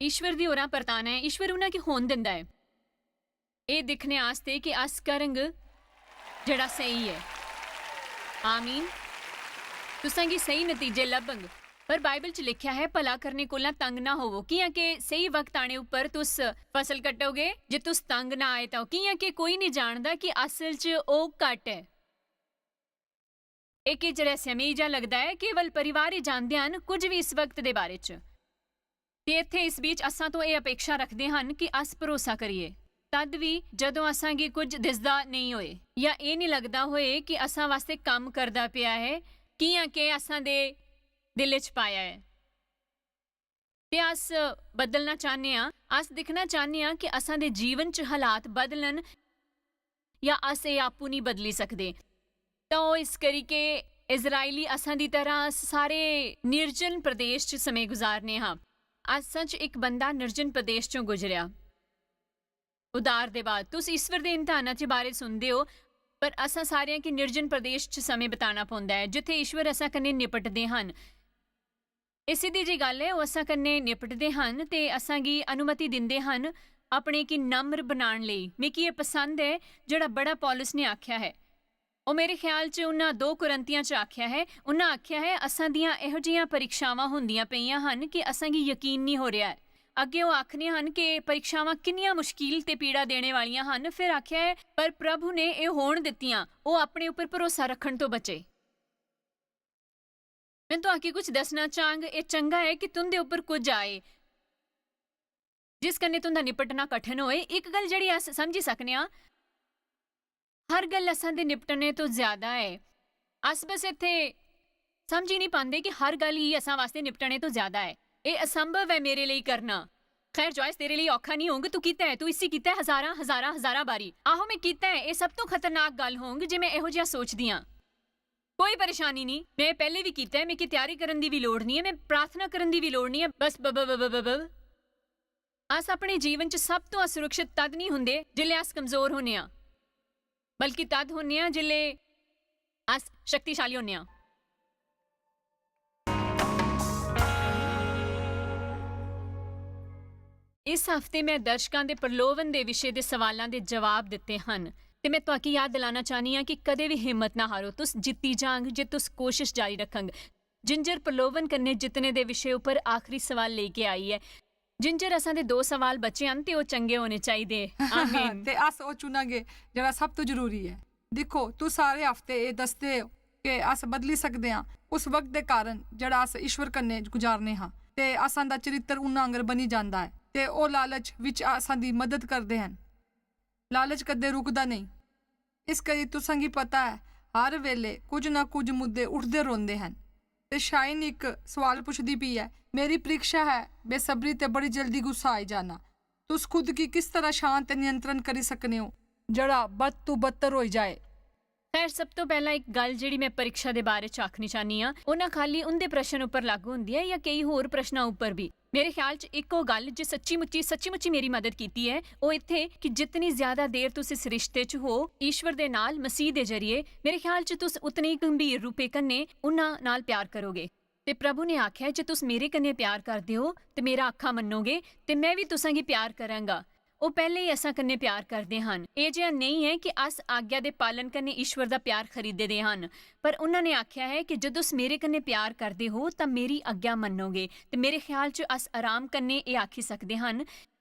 ਈਸ਼ਵਰ ਦੀ ਹੋਰਾਂ ਪਰਤਾਨ ਹੈ। ਈਸ਼ਵਰ ਉਹਨਾਂ ਕੀ ਹੋਣ ਦਿੰਦਾ ਹੈ ਇਹ ਦਿਖਣੇ ਆਸਤੇ ਕਿ ਅਸ ਕਰੰਗ ਜਿਹੜਾ ਸਹੀ ਹੈ। ਆਮੀਨ। ਤੁਸਾਂ ਕੀ ਸਹੀ ਨਤੀਜੇ ਲੱਭੰਗ। ਪਰ ਬਾਈਬਲ 'ਚ ਲਿਖਿਆ ਹੈ ਭਲਾ ਕਰਨੇ ਕੋਲਾਂ ਤੰਗ ਨਾ ਹੋਵੋ ਕਿ ਸਹੀ ਵਕਤ ਆਣੇ ਉੱਪਰ ਤੁਸ ਫਸਲ ਕੱਟੋਗੇ। ਜੇ ਤੁਸ ਤੰਗ ਨਾ ਆਏ ਤਾਂ ਕਿ ਕੋਈ ਨਹੀਂ ਜਾਣਦਾ ਕਿ ਅਸਲ 'ਚ ਉਹ ਘੱਟ ਹੈ। ਇੱਕ ਹੀ ਜਿਹੜਾ ਸਮੀਜਾ ਲੱਗਦਾ ਹੈ ਕੇਵਲ ਪਰਿਵਾਰ ਹੀ ਜਾਣਦੇ ਹਨ ਕੁਝ ਵੀ ਇਸ ਵਕਤ ਦੇ ਬਾਰੇ 'ਚ। ਤੇ ਇੱਥੇ ਇਸ ਵਿੱਚ ਅਸਾਂ ਤੋਂ ਇਹ ਅਪੇक्षा ਰੱਖਦੇ ਹਨ ਕਿ ਅਸ ਭਰੋਸਾ ਕਰੀਏ ਤਦ ਵੀ ਜਦੋਂ ਅਸਾਂ ਕੀ ਕੁਝ ਦਿਸਦਾ ਨਹੀਂ ਹੋਏ ਜਾਂ ਇਹ ਨਹੀਂ ਲੱਗਦਾ ਹੋਏ ਕਿ ਅਸਾਂ ਵਾਸਤੇ ਕੰਮ ਕਰਦਾ ਪਿਆ ਹੈ ਕਿ ਅਸਾਂ ਦੇ ਦਿਲ 'ਚ ਪਾਇਆ ਹੈ। ਤੇ ਅਸ ਬਦਲਣਾ ਚਾਹੁੰਦੇ ਹਾਂ, ਅਸ ਦਿਖਣਾ ਚਾਹੁੰਦੇ ਹਾਂ ਕਿ ਅਸਾਂ ਦੇ ਜੀਵਨ 'ਚ ਹਾਲਾਤ ਬਦਲਣ ਜਾਂ ਅਸ ਇਹ ਆਪੂ ਨਹੀਂ ਬਦਲੀ ਸਕਦੇ। ਤਾਂ ਉਹ ਇਸ ਕਰਕੇ ਇਜ਼ਰਾਈਲੀ ਅਸਾਂ ਦੀ ਤਰ੍ਹਾਂ ਸਾਰੇ ਨਿਰਜਨ ਪ੍ਰਦੇਸ਼ 'ਚ ਸਮੇਂ ਗੁਜ਼ਾਰਨੇ ਹਾਂ। ਅਸਾਂ 'ਚ ਇੱਕ ਬੰਦਾ ਨਿਰਜਨ ਪ੍ਰਦੇਸ਼ 'ਚੋਂ ਗੁਜ਼ਰਿਆ ਉਦਾਰ ਦੇ ਬਾਅਦ। ਤੁਸੀਂ ਈਸ਼ਵਰ ਦੇ ਇਮਤਿਹਾਨਾਂ 'ਚ ਬਾਰੇ ਸੁਣਦੇ ਹੋ ਪਰ ਅਸਾਂ ਸਾਰਿਆਂ ਕੀ ਨਿਰਜਨ ਪ੍ਰਦੇਸ਼ 'ਚ ਸਮੇਂ ਬਿਤਾਉਣਾ ਪੈਂਦਾ ਹੈ ਜਿੱਥੇ ਈਸ਼ਵਰ ਅਸਾਂ ਕੰਨੇ ਨਿਪਟਦੇ ਹਨ। ਇਹ ਸਿੱਧੀ ਜੀ ਗੱਲ ਹੈ, ਉਹ ਅਸਾਂ ਕੰਨੇ ਨਿਪਟਦੇ ਹਨ ਤੇ ਅਸਾਂ ਕੀ ਅਨੁਮਤੀ ਦਿੰਦੇ ਹਨ ਆਪਣੇ ਕੀ ਨਮਰ ਬਣਾਉਣ ਲਈ। ਮੈਨੂੰ ਇਹ ਪਸੰਦ ਹੈ ਜਿਹੜਾ ਬੜਾ ਪੌਲੁਸ ਨੇ ਆਖਿਆ ਹੈ। ਉਹ ਮੇਰੇ ਖਿਆਲ 'ਚ ਉਹਨਾਂ 2 ਕੁਰੰਤੀਆਂ 'ਚ ਆਖਿਆ ਹੈ। ਉਹਨਾਂ ਆਖਿਆ ਹੈ ਅਸਾਂ ਦੀਆਂ ਇਹੋ ਜਿਹੀਆਂ ਪਰੀਖਿਆਵਾਂ ਹੁੰਦੀਆਂ ਪਈਆਂ ਹਨ ਕਿ ਅਸਾਂ ਕੀ ਯਕੀਨ ਨਹੀਂ ਹੋ ਰਿਹਾ ਹੈ। ਅੱਗੇ ਉਹ ਆਖਦੇ ਹਨ ਕਿ ਪਰੀਖਿਆਵਾਂ ਕਿੰਨੀਆਂ ਮੁਸ਼ਕਿਲ ਤੇ ਪੀੜਾ ਦੇਣੇ ਵਾਲੀਆਂ ਹਨ। ਫਿਰ ਆਖਿਆ ਹੈ ਪਰ ਪ੍ਰਭੂ ਨੇ ਇਹ ਹੋਣ ਦਿੱਤੀਆਂ, ਉਹ ਆਪਣੇ ਉੱਪਰ ਭਰੋਸਾ ਰੱਖਣ ਤੋਂ ਬਚੇ। ਮੈਂ ਤੁਹਾਨੂੰ ਕੁਝ ਦੱਸਣਾ ਚਾਹਾਂਗਾ, ਇਹ ਚੰਗਾ ਹੈ ਕਿ ਤੁੰਦੇ ਉੱਪਰ ਕੁਝ ਆਏ ਜਿਸ ਕੰਨੇ ਤੁੰਦਾ ਨਿਪਟਣਾ ਕਠਿਨ ਹੋਏ। ਇੱਕ ਗੱਲ ਜਿਹੜੀ ਅਸ ਸਮਝੀ ਸਕਨੇ ਆ, ਹਰ ਗੱਲ ਅਸਾਂ ਦੇ ਨਿਪਟਣੇ ਤੋਂ ਜ਼ਿਆਦਾ ਹੈ। ਅਸ ਬਸ ਇੱਥੇ ਸਮਝ ਹੀ ਨਹੀਂ ਪਾਉਂਦੇ ਕਿ ਹਰ ਗੱਲ ਹੀ ਅਸਾਂ ਵਾਸਤੇ ਨਿਪਟਣੇ ਤੋਂ ਜ਼ਿਆਦਾ ਹੈ। ਇਹ ਅਸੰਭਵ ਹੈ ਮੇਰੇ ਲਈ ਕਰਨਾ। ਖੈਰ ਜੋਇਸ ਤੇਰੇ ਲਈ ਔਖਾ ਨਹੀਂ ਹੋਊਗਾ, ਤੂੰ ਕੀਤਾ ਹੈ, ਤੂੰ ਇਸੇ ਕੀਤਾ ਹੈ ਹਜ਼ਾਰਾਂ ਬਾਰੀ। ਆਹੋ ਮੈਂ ਕੀਤਾ ਹੈ। ਇਹ ਸਭ ਤੋਂ ਖਤਰਨਾਕ ਗੱਲ ਹੋਊਗੀ ਜੇ ਮੈਂ ਇਹੋ ਜਿਹਾ ਸੋਚਦੀ ਹਾਂ। ਕੋਈ ਪਰੇਸ਼ਾਨੀ ਨਹੀਂ, ਮੈਂ ਪਹਿਲੇ ਵੀ ਕੀਤਾ ਹੈ। ਮੈਂ ਤਿਆਰੀ ਕਰਨ ਦੀ ਵੀ ਲੋੜ ਨਹੀਂ ਹੈ, ਮੈਂ ਪ੍ਰਾਰਥਨਾ ਕਰਨ ਦੀ ਵੀ ਲੋੜ ਨਹੀਂ ਹੈ। ਬਸ ਅਸ ਆਪਣੇ ਜੀਵਨ 'ਚ ਸਭ ਤੋਂ ਅਸੁਰੱਖਿਅਤ ਤਦ ਨਹੀਂ ਹੁੰਦੇ ਜਿਲੇ ਅਸ ਕਮਜ਼ੋਰ ਹੁੰਦੇ ਹਾਂ, ਬਲਕਿ ਤਦ ਹੁੰਦੇ ਹਾਂ ਜਿਲੇ ਅਸ ਸ਼ਕਤੀਸ਼ਾਲੀ ਹੁੰਦੇ ਹਾਂ। ਇਸ ਹਫ਼ਤੇ ਮੈਂ ਦਰਸ਼ਕਾਂ ਦੇ ਪ੍ਰਲੋਭਨ ਦੇ ਵਿਸ਼ੇ ਦੇ ਸਵਾਲਾਂ ਦੇ ਜਵਾਬ ਦਿੱਤੇ ਹਨ ਤੇ ਮੈਂ ਤੁਹਾਨੂੰ ਯਾਦ ਦਿਲਾਣਾ ਚਾਹਨੀ ਹਾਂ ਕਿ ਕਦੇ ਵੀ ਹਿੰਮਤ ਨਾ ਹਾਰੋ। ਤੁਸ ਜਿੱਤੀ ਜਾਂਗ ਜੇ ਤੁਸ ਕੋਸ਼ਿਸ਼ ਜਾਰੀ ਰੱਖੰਗ। ਜਿੰਜਰ ਪ੍ਰਲੋਭਨ ਕਰਨੇ ਜਿੱਤਨੇ ਦੇ ਵਿਸ਼ੇ ਉੱਪਰ ਆਖਰੀ ਸਵਾਲ ਲੈ ਕੇ ਆਈ ਹੈ। ਜਿੰਜਰ ਅਸਾਂ ਦੇ 2 ਸਵਾਲ ਬਚੇ ਹਨ ਤੇ ਉਹ ਚੰਗੇ ਹੋਣੇ ਚਾਹੀਦੇ। ਆਮੀਨ। ਤੇ ਅਸ ਉਹ ਚੁਣਾਂਗੇ ਜਿਹੜਾ ਸਭ ਤੋਂ ਜ਼ਰੂਰੀ ਹੈ। ਦੇਖੋ ਤੂੰ ਸਾਰੇ ਹਫ਼ਤੇ ਇਹ ਦੱਸਦੇ ਹੋ ਕਿ ਅਸ ਬਦਲੀ ਸਕਦੇ ਹਾਂ ਉਸ ਵਕਤ ਦੇ ਕਾਰਨ ਜਿਹੜਾ ਅਸ ਈਸ਼ਵਰ ਕੰਨੇ ਗੁਜ਼ਾਰਨੇ ਹਾਂ ਤੇ ਅਸਾਂ ਦਾ ਚਰਿੱਤਰ ਉਹਨਾਂ ਅੰਗਰ ਬਣੀ ਜਾਂਦਾ ਹੈ ਤੇ ਉਹ ਲਾਲਚ ਵਿੱਚ ਅਸਾਂ ਦੀ ਮਦਦ ਕਰਦੇ ਹਨ। ਲਾਲਚ ਕਦੇ ਰੁਕਦਾ ਨਹੀਂ। ਇਸ ਕਰੀ ਤੁਸਾਂ ਕੀ ਪਤਾ ਹੈ ਹਰ ਵੇਲੇ ਕੁਝ ਨਾ ਕੁਝ ਮੁੱਦੇ ਉੱਠਦੇ ਰਹਿੰਦੇ ਹਨ। ਤੇ ਸ਼ਾਇਨ ਇੱਕ ਸਵਾਲ ਪੁੱਛਦੀ ਪਈ ਹੈ, ਮੇਰੀ ਪ੍ਰੀਖਿਆ ਹੈ ਬੇਸਬਰੀ ਤੇ ਬੜੀ ਜਲਦੀ ਗੁੱਸਾ ਆਈ ਜਾਣਾ। ਤੁਸ ਖੁਦ ਕੀ ਕਿਸ ਤਰ੍ਹਾਂ ਸ਼ਾਂਤ ਤੇ ਨਿਯੰਤਰਣ ਕਰੀ ਸਕਨੇ ਹੋ ਜਿਹੜਾ ਬਦ ਤੋਂ ਬਦਤਰ ਹੋਈ ਜਾਏ। ਖੈਰ ਸਭ ਤੋਂ ਪਹਿਲਾਂ ਇੱਕ ਗੱਲ ਜਿਹੜੀ ਮੈਂ ਪਰੀਖਿਆ ਦੇ ਬਾਰੇ ਚ ਆਖਣੀ ਚਾਹਨੀ ਆ, ਉਹ ਨਾ ਖਾਲੀ ਉਹਦੇ ਪ੍ਰਸ਼ਨ ਉੱਪਰ ਲਾਗੂ ਹੁੰਦੀ ਹੈ ਜਾਂ ਕਈ ਹੋਰ ਪ੍ਰਸ਼ਨਾਂ ਉੱਪਰ ਵੀ। ਮੇਰੇ ਖਿਆਲ 'ਚ ਇੱਕੋ ਗੱਲ ਜੇ ਸੱਚੀ ਮੁੱਚੀ ਮੇਰੀ ਮਦਦ ਕੀਤੀ ਹੈ, ਉਹ ਇੱਥੇ ਕਿ ਜਿਤਨੀ ਜ਼ਿਆਦਾ ਦੇਰ ਤੁਸੀਂ ਇਸ ਰਿਸ਼ਤੇ 'ਚ ਹੋ ਈਸ਼ਵਰ ਦੇ ਨਾਲ ਮਸੀਹ ਦੇ ਜ਼ਰੀਏ, ਮੇਰੇ ਖਿਆਲ 'ਚ ਤੁਸੀਂ ਉਤਨੇ ਹੀ ਗੰਭੀਰ ਰੂਪੇ ਕੰਨੇ ਉਹਨਾਂ ਨਾਲ ਪਿਆਰ ਕਰੋਗੇ। ਤੇ ਪ੍ਰਭੂ ਨੇ ਆਖਿਆ ਜੇ ਤੁਸੀਂ ਮੇਰੇ ਕੰਨੇ ਪਿਆਰ ਕਰਦੇ ਹੋ ਤੇ ਮੇਰਾ ਆਖਾ ਮੰਨੋਗੇ ਤੇ ਮੈਂ ਵੀ ਤੁਸਾਂ ਕੀ ਪਿਆਰ ਕਰਾਂਗਾ। ਉਹ ਪਹਿਲੇ ਹੀ ਅਸਾਂ ਕੰਨੇ ਪਿਆਰ ਕਰਦੇ ਹਨ। ਇਹ ਜਿਹਾ ਨਹੀਂ ਹੈ ਕਿ ਅਸ ਆਗਿਆ ਦੇ ਪਾਲਨ ਕੰਨੇ ਈਸ਼ਵਰ ਦਾ ਪਿਆਰ ਖਰੀਦਦੇ ਹਨ, ਪਰ ਉਹਨਾਂ ਨੇ ਆਖਿਆ ਹੈ ਕਿ ਜਦੋਂ ਤੁਸੀਂ ਮੇਰੇ ਕੰਨੇ ਪਿਆਰ ਕਰਦੇ ਹੋ ਤਾਂ ਮੇਰੀ ਆਗਿਆ ਮੰਨੋਗੇ। ਤੇ ਮੇਰੇ ਖਿਆਲ 'ਚ ਅਸ ਆਰਾਮ ਕੰਨੇ ਇਹ ਆਖੀ ਸਕਦੇ ਹਨ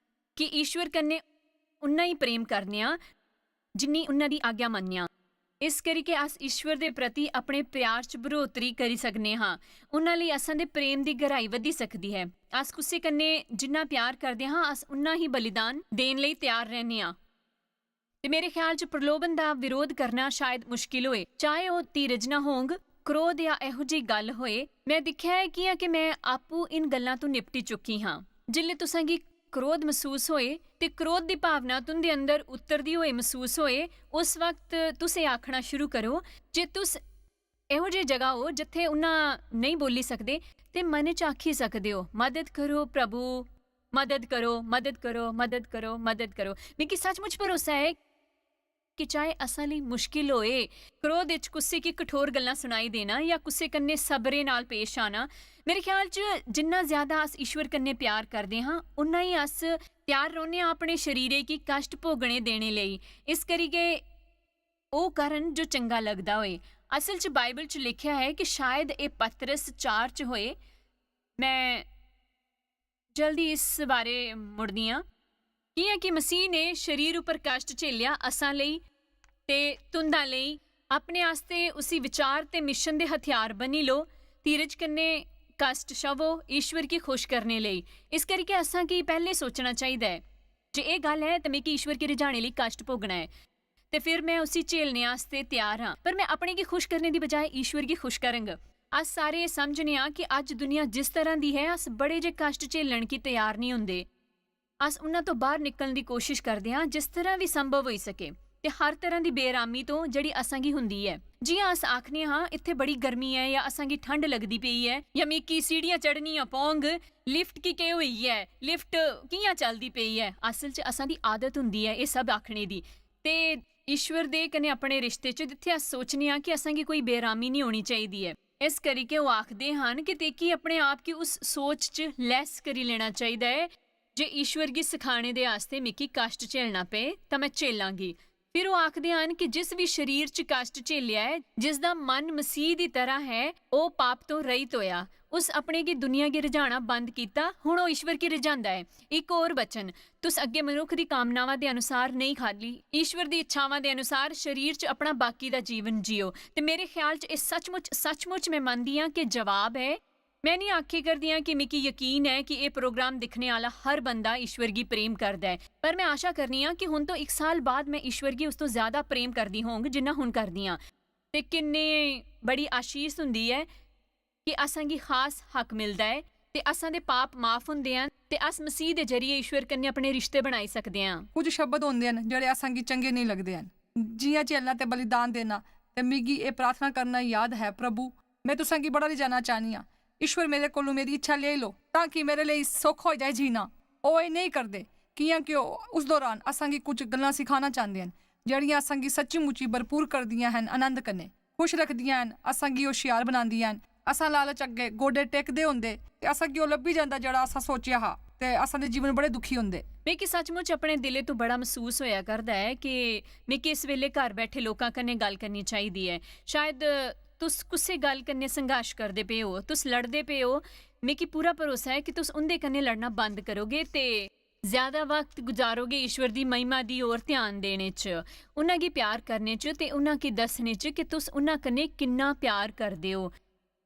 ਕਿ ਈਸ਼ਵਰ ਕੰਨੇ ਉਨਾ ਹੀ ਪ੍ਰੇਮ ਕਰਨੇ ਆ ਜਿੰਨੀ ਉਹਨਾਂ ਦੀ ਆਗਿਆ ਮੰਨਿਆ। ਇਸ ਕਰਕੇ ਅਸ ਈਸ਼ਵਰ ਦੇ ਪ੍ਰਤੀ ਆਪਣੇ ਪਿਆਰ 'ਚ ਬੜੋਤਰੀ ਕਰੀ ਸਕਨੇ ਹਾਂ। ਉਹਨਾਂ ਲਈ ਅਸਾਂ ਦੇ ਪ੍ਰੇਮ ਦੀ ਗਹਿਰਾਈ ਵਧੀ ਸਕਦੀ ਹੈ। ਅਸ ਕਿਸੇ ਕੰਨੇ ਜਿੰਨਾ ਪਿਆਰ ਕਰਦੇ ਹਾਂ ਅਸ ਉਨਾ ਹੀ ਬਲੀਦਾਨ ਦੇਣ ਲਈ ਤਿਆਰ ਰਹਿੰਦੇ ਹਾਂ। ਤੇ ਮੇਰੇ ਖਿਆਲ 'ਚ ਪ੍ਰਲੋਭਨ ਦਾ ਵਿਰੋਧ ਕਰਨਾ ਸ਼ਾਇਦ ਮੁਸ਼ਕਿਲ ਹੋਏ, ਚਾਹੇ ਉਹ ਧੀਰਜ ਨਾ ਹੋਂਗ, ਕ੍ਰੋਧ ਜਾਂ ਇਹੋ ਜਿਹੀ ਗੱਲ ਹੋਏ। ਮੈਂ ਦੇਖਿਆ ਹੈ ਕਿ ਮੈਂ ਆਪੂ ਇਨ ਗੱਲਾਂ ਤੋਂ ਨਿਪਟੀ ਚੁੱਕੀ ਹਾਂ। ਜਿੱਲੇ ਤੁਸਾਂ ਕੀ ਕ੍ਰੋਧ ਮਹਿਸੂਸ ਹੋਏ ਤੇ ਕ੍ਰੋਧ ਦੀ ਭਾਵਨਾ ਤੁੰਦੇ ਅੰਦਰ ਉਤਰਦੀ ਹੋਏ ਮਹਿਸੂਸ ਹੋਏ, ਉਸ ਵਕਤ ਤੁਸੀਂ ਆਖਣਾ ਸ਼ੁਰੂ ਕਰੋ। ਜੇ ਤੁਸ ਇਹੋ ਜਿਹੀ ਜਗ੍ਹਾ ਹੋ ਜਿੱਥੇ ਉਹਨਾਂ ਨਹੀਂ ਬੋਲੀ ਸਕਦੇ ਤੇ ਮਨ 'ਚ ਆਖੀ ਸਕਦੇ ਹੋ, ਮਦਦ ਕਰੋ ਪ੍ਰਭੂ, ਮਦਦ ਕਰੋ, ਮਦਦ ਕਰੋ, ਮਦਦ ਕਰੋ, ਮਦਦ ਕਰੋ। ਮੈਨੂੰ ਸੱਚਮੁੱਚ ਭਰੋਸਾ ਹੈ ਕਿ ਚਾਹੇ ਅਸਾਂ ਲਈ ਮੁਸ਼ਕਿਲ ਹੋਏ, ਕ੍ਰੋਧ ਵਿੱਚ ਕੁੱਸੇ ਕੀ ਕਠੋਰ ਗੱਲਾਂ ਸੁਣਾਈ ਦੇਣਾ ਜਾਂ ਕੁੱਸੇ ਕੰਨੇ ਸਬਰੇ ਨਾਲ ਪੇਸ਼ ਆਣਾ, ਮੇਰੇ ਖਿਆਲ 'ਚ ਜਿੰਨਾ ਜ਼ਿਆਦਾ ਅਸ ਈਸ਼ਵਰ ਕੰਨੇ ਪਿਆਰ ਕਰਦੇ ਹਾਂ ਉਨਾ ਹੀ ਅਸ ਤਿਆਰ ਰਹਿੰਦੇ ਹਾਂ ਆਪਣੇ ਸਰੀਰੇ ਕੀ ਕਸ਼ਟ ਭੋਗਣੇ ਦੇਣੇ ਲਈ। ਇਸ ਕਰੀਕੇ ਉਹ ਕਰਨ ਜੋ ਚੰਗਾ ਲੱਗਦਾ ਹੋਏ। ਅਸਲ 'ਚ ਬਾਈਬਲ 'ਚ ਲਿਖਿਆ ਹੈ ਕਿ ਸ਼ਾਇਦ ਇਹ ਪਤਰਸ 4 'ਚ ਹੋਏ। ਮੈਂ ਜਲਦੀ ਇਸ ਬਾਰੇ ਮੁੜਦੀ ਹਾਂ। ਕੀ ਹੈ ਕਿ ਮਸੀਹ ਨੇ ਸਰੀਰ ਉੱਪਰ ਕਸ਼ਟ ਝੇਲਿਆ ਅਸਾਂ ਲਈ ਤੇ ਤੁੰਦਾਂ ਲਈ। ਆਪਣੇ ਆਸਤੇ ਉਸੀ ਵਿਚਾਰ ਤੇ ਮਿਸ਼ਨ ਦੇ ਹਥਿਆਰ ਬਣੀ ਲੋ, ਧੀਰਜ ਕੰਨੇ ਕਸ਼ਟ ਛਵੋ ਈਸ਼ਵਰ ਕੀ ਖੁਸ਼ ਕਰਨੇ ਲਈ। ਇਸ ਕਰਕੇ ਅਸਾਂ ਕੀ ਪਹਿਲੇ ਸੋਚਣਾ ਚਾਹੀਦਾ ਹੈ ਜੇ ਇਹ ਗੱਲ ਹੈ ਤਾਂ ਮੈਂ ਕਿ ਈਸ਼ਵਰ ਕੀ ਰਿਝਾਣੇ ਲਈ ਕਸ਼ਟ ਭੋਗਣਾ ਹੈ ਤੇ ਫਿਰ ਮੈਂ ਉਸੀ ਝੇਲਣੇ ਆਸਤੇ ਤਿਆਰ ਹਾਂ। ਪਰ ਮੈਂ ਆਪਣੇ ਕੀ ਖੁਸ਼ ਕਰਨੇ ਦੀ ਬਜਾਏ ਈਸ਼ਵਰ ਕੀ ਖੁਸ਼ ਕਰਾਂਗਾ। ਅਸ ਸਾਰੇ ਸਮਝਨੇ ਆ ਕਿ ਅੱਜ ਦੁਨੀਆ ਜਿਸ ਤਰ੍ਹਾਂ ਦੀ ਹੈ ਅਸ ਬੜੇ ਜੇ ਕਸ਼ਟ ਝੇਲਣ ਕੀ ਤਿਆਰ ਨਹੀਂ ਹੁੰਦੇ। ਅਸ ਉਹਨਾਂ ਤੋਂ ਬਾਹਰ ਨਿਕਲਣ ਦੀ ਕੋਸ਼ਿਸ਼ ਕਰਦੇ ਹਾਂ ਜਿਸ ਤਰ੍ਹਾਂ ਵੀ ਸੰਭਵ ਹੋਈ ਸਕੇ ਤੇ ਹਰ ਤਰ੍ਹਾਂ ਦੀ ਬੇਰਾਮੀ ਤੋਂ ਜਿਹੜੀ ਅਸਾਂ ਕੀ ਹੁੰਦੀ ਹੈ। ਜੀ ਅਸ ਆਖਨੇ ਹਾਂ ਇੱਥੇ ਬੜੀ ਗਰਮੀ ਹੈ ਜਾਂ ਅਸਾਂ ਕੀ ਠੰਡ ਲੱਗਦੀ ਪਈ ਹੈ ਜਾਂ ਮੇਕੀ ਸੀੜੀਆਂ ਚੜ੍ਹਨੀਆਂ ਪੌਂਗ, ਲਿਫਟ ਕੀ ਕਿ ਹੋਈ ਹੈ, ਲਿਫਟ ਕਿਆਂ ਚੱਲਦੀ ਪਈ ਹੈ। ਅਸਲ 'ਚ ਅਸਾਂ ਦੀ ਆਦਤ ਹੁੰਦੀ ਹੈ ਇਹ ਸਭ ਆਖਣੇ ਦੀ। ਤੇ ਈਸ਼ਵਰ ਦੇ ਕਨੇ ਆਪਣੇ ਰਿਸ਼ਤੇ 'ਚ ਜਿੱਥੇ ਅਸ ਸੋਚਨੇ ਹਾਂ ਕਿ ਅਸਾਂ ਕੀ ਕੋਈ ਬੇਰਾਮੀ ਨਹੀਂ ਹੋਣੀ ਚਾਹੀਦੀ ਹੈ। ਇਸ ਕਰਕੇ ਉਹ ਆਖਦੇ ਹਨ ਕਿ ਤੇ ਕੀ ਆਪਣੇ ਆਪ ਕੀ ਉਸ ਸੋਚ 'ਚ ਲੈਸ ਕਰੀ ਲੈਣਾ ਚਾਹੀਦਾ ਹੈ ਜੇ ਈਸ਼ਵਰ ਕੀ ਸਿਖਾਣੇ ਦੇ ਆਸਤੇ ਮੇਕੀ ਕਸ਼ਟ ਝੇਲਣਾ ਪਏ ਤਾਂ ਮੈਂ ਝੇਲਾਂਗੀ। ਫਿਰ ਉਹ ਆਖਦੇ ਹਨ ਕਿ ਜਿਸ ਵੀ ਸਰੀਰ 'ਚ ਕਸ਼ਟ ਝੇਲਿਆ ਹੈ, ਜਿਸ ਦਾ ਮਨ ਮਸੀਹ ਦੀ ਤਰ੍ਹਾਂ ਹੈ, ਉਹ ਪਾਪ ਤੋਂ ਰਹਿਤ ਹੋਇਆ। ਉਸ ਆਪਣੇ ਕੀ ਦੁਨੀਆ ਕੀ ਰਝਾਣਾ ਬੰਦ ਕੀਤਾ, ਹੁਣ ਉਹ ਈਸ਼ਵਰ ਕੀ ਰਝਾਂਦਾ ਹੈ। ਇੱਕ ਹੋਰ ਬਚਨ, ਤੁਸ ਅੱਗੇ ਮਨੁੱਖ ਦੀ ਕਾਮਨਾਵਾਂ ਦੇ ਅਨੁਸਾਰ ਨਹੀਂ ਖਾਲੀ, ਈਸ਼ਵਰ ਦੀ ਇੱਛਾਵਾਂ ਦੇ ਅਨੁਸਾਰ ਸਰੀਰ 'ਚ ਆਪਣਾ ਬਾਕੀ ਦਾ ਜੀਵਨ ਜੀਓ। ਤੇ ਮੇਰੇ ਖਿਆਲ 'ਚ ਇਹ ਸੱਚਮੁੱਚ ਮੈਂ ਮੰਨਦੀ ਹਾਂ ਕਿ ਜਵਾਬ ਹੈ। ਮੈਂ ਨਹੀਂ ਆਖੀ ਕਰਦੀ ਹਾਂ ਕਿ ਮੇਕੀ ਯਕੀਨ ਹੈ ਕਿ ਇਹ ਪ੍ਰੋਗਰਾਮ ਦਿਖਣੇ ਵਾਲਾ ਹਰ ਬੰਦਾ ਈਸ਼ਵਰ ਕੀ ਪ੍ਰੇਮ ਕਰਦਾ ਹੈ, ਪਰ ਮੈਂ ਆਸ਼ਾ ਕਰਨੀ ਹਾਂ ਕਿ ਹੁਣ ਤੋਂ 1 ਸਾਲ ਬਾਅਦ ਮੈਂ ਈਸ਼ਵਰ ਕੀ ਉਸ ਤੋਂ ਜ਼ਿਆਦਾ ਪ੍ਰੇਮ ਕਰਦੀ ਹੋਵਾਂਗੀ ਜਿੰਨਾ ਹੁਣ ਕਰਦੀ ਹਾਂ। ਤੇ ਕਿੰਨੇ ਬੜੀ ਆਸ਼ੀਸ਼ ਹੁੰਦੀ ਹੈ ਕਿ ਅਸਾਂ ਕੀ ਖਾਸ ਹੱਕ ਮਿਲਦਾ ਹੈ ਤੇ ਅਸਾਂ ਦੇ ਪਾਪ ਮਾਫ ਹੁੰਦੇ ਹਨ ਤੇ ਅਸ ਮਸੀਹ ਦੇ ਜਰੀਏ ਈਸ਼ਵਰ ਕੰਨੇ ਆਪਣੇ ਰਿਸ਼ਤੇ ਬਣਾਈ ਸਕਦੇ ਹਾਂ। ਕੁਝ ਸ਼ਬਦ ਹੁੰਦੇ ਹਨ ਜਿਹੜੇ ਅਸਾਂ ਕੀ ਚੰਗੇ ਨਹੀਂ ਲੱਗਦੇ ਹਨ, ਜੀਆਂ ਝੇਲਣਾ ਤੇ ਬਲੀਦਾਨ ਦੇਣਾ। ਤੇ ਮਿਗੀ ਇਹ ਪ੍ਰਾਰਥਨਾ ਕਰਨਾ ਯਾਦ ਹੈ, ਪ੍ਰਭੂ ਮੈਂ ਤੁਸਾਂ ਕੀ ਬੜਾ ਲਿਜਾਣਾ ਚਾਹਨੀ ਹਾਂ। ਈਸ਼ਵਰ ਮੇਰੇ ਕੋਲੋਂ ਮੇਰੀ ਇੱਛਾ ਲੈ ਲਓ ਤਾਂ ਕਿ ਮੇਰੇ ਲਈ ਸੁੱਖ ਹੋ ਜਾਏ ਜੀਣਾ। ਉਹ ਇਹ ਨਹੀਂ ਕਰਦੇ ਕਿ ਉਸ ਦੌਰਾਨ ਅਸਾਂ ਕੀ ਕੁਝ ਗੱਲਾਂ ਸਿਖਾਉਣਾ ਚਾਹੁੰਦੇ ਹਨ ਜਿਹੜੀਆਂ ਅਸਾਂ ਕੀ ਸੱਚੀ ਮੁੱਚੀ ਭਰਪੂਰ ਕਰਦੀਆਂ ਹਨ, ਆਨੰਦ ਕੰਨੇ ਖੁਸ਼ ਰੱਖਦੀਆਂ ਹਨ, ਅਸਾਂ ਕੀ ਹੁਸ਼ਿਆਰ ਬਣਾਉਂਦੀਆਂ ਹਨ। ਅਸਾਂ ਲਾਲਚ ਅੱਗੇ ਗੋਡੇ ਟੇਕਦੇ ਹੁੰਦੇ ਤੇ ਅਸਾਂ ਕੀ ਉਹ ਲੱਭੀ ਜਾਂਦਾ ਜਿਹੜਾ ਅਸਾਂ ਸੋਚਿਆ ਹਾਂ ਤੇ ਅਸਾਂ ਦੇ ਜੀਵਨ ਬੜੇ ਦੁਖੀ ਹੁੰਦੇ। ਮੈਂ ਕਿ ਸੱਚਮੁੱਚ ਆਪਣੇ ਦਿਲੇ ਤੋਂ ਬੜਾ ਮਹਿਸੂਸ ਹੋਇਆ ਕਰਦਾ ਹੈ ਕਿ ਮੈਂ ਕਿ ਇਸ ਵੇਲੇ ਘਰ ਬੈਠੇ ਲੋਕਾਂ ਕੰਨੇ ਗੱਲ ਕਰਨੀ ਚਾਹੀਦੀ ਹੈ। ਸ਼ਾਇਦ ਤੁਸ ਕੁਸੇ ਗੱਲ ਕੰਨੇ ਸੰਘਰਸ਼ ਕਰਦੇ ਪਏ ਹੋ, ਤੁਸ ਲੜਦੇ ਪਏ ਹੋ। ਮੈਂ ਕਿ ਪੂਰਾ ਭਰੋਸਾ ਹੈ ਕਿ ਤੁਸ ਉਹਦੇ ਕੰਨੇ ਲੜਨਾ ਬੰਦ ਕਰੋਗੇ ਤੇ ਜ਼ਿਆਦਾ ਵਕਤ ਗੁਜ਼ਾਰੋਗੇ ਈਸ਼ਵਰ ਦੀ ਮਹਿਮਾ ਦੀ ओर ਧਿਆਨ ਦੇਣੇ 'ਚ, ਉਹਨਾਂ ਕੀ ਪਿਆਰ ਕਰਨੇ 'ਚ ਤੇ ਉਹਨਾਂ ਕੀ ਦੱਸਣੇ 'ਚ ਕਿ ਤੁਸ ਉਹਨਾਂ ਕੰਨੇ ਕਿੰਨਾ ਪਿਆਰ ਕਰਦੇ ਹੋ।